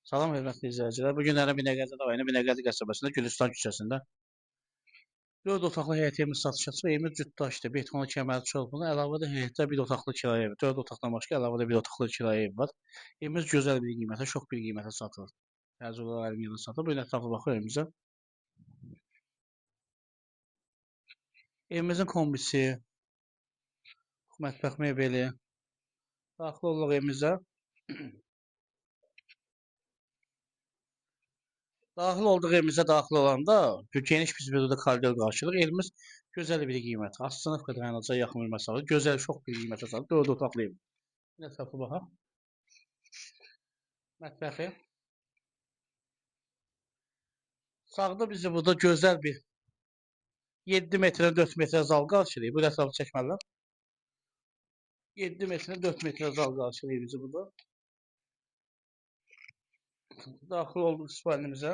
Salam hörmətli izləyicilər. Bu günləri Binəqədi rayonu Binəqədi qəsəbəsində Gülüstan küçəsində 4 otaqlı həyət evimiz satışa çıxır. Evimiz cütdaşdır. Betonlu kəməri çolpulu. Əlavə də həyətdə bir otaqlı kirayə evi. 4 otaqdan başqa əlavə də bir otaqlı kirayə evi var. Evimiz gözəl bir qiymətə, çox bir qiymətə satılır. Təzələrinin yanına satılır. Bu gün ətraflı baxır evimizə. Evimizin kombisi, mətbəx mebeli, daxil oluruq evimizə. Daxil olduğu evimizə daxil olanda geniş bir hüdudda koridor qarşılıq. Evimiz gözəl bir qiymət. Az sınıf dayanacaq yaxın bir məsafə. Gözəl, çox bir qiymətə satılır. 4 otaqlı ev. Ətraflı baxaq. Mətbəxi. Sağda bizi burada gözəl bir 7 metrə 4 metrə zal qarşılayır. Bu hesabı çəkməlilər. 7 metrə 4 metrə zal qarşılayır bizi burada. Daxil olduq istifaləmizə.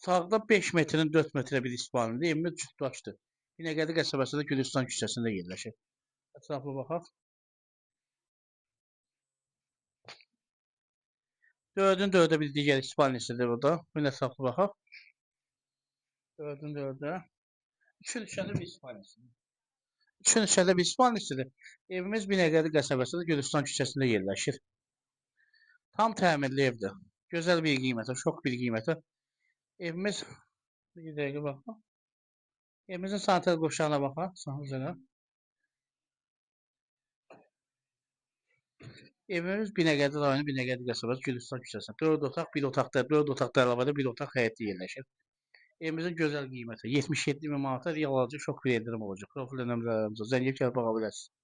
Sağda 5 metrin 4 metrə bir istifaləndə evimiz cütdaşdır. Binəqədi qəsəbəsində Gülüstan küçəsində yerləşir. Ətraflı baxaq. 4-ün 4-ə bir digər istifaləmisidir burada. Bu ətraflı baxaq. 4-ün 4-ə. 3-ün 3-də bir istifaləmisidir. 3-ün 3-də bir istifaləmisidir. Evimiz Binəqədi qəsəbəsində Gülüstan küçəsində yerləşir. Tam təmirli evdir. Gözəl bir qiymətə, çox bir qiymətə. Evimiz bir dəqiqə baxaq. Evimizin sanitar qovşağına baxaq. Sağ üzərə. Evimiz Binəqədi rayonu Binəqədi qəsəbəsi Gülüstan küçəsində. 4 otaq, 1 otaqda, 4 otaqda əlavədə 1 otaq həyətdə yerləşir. Evimizin gözəl qiyməti 77 min manata real alacaq, çox bir endirim olacaq. Profil nömrələrimizə zəng edib gəlib baxa bilərsiniz.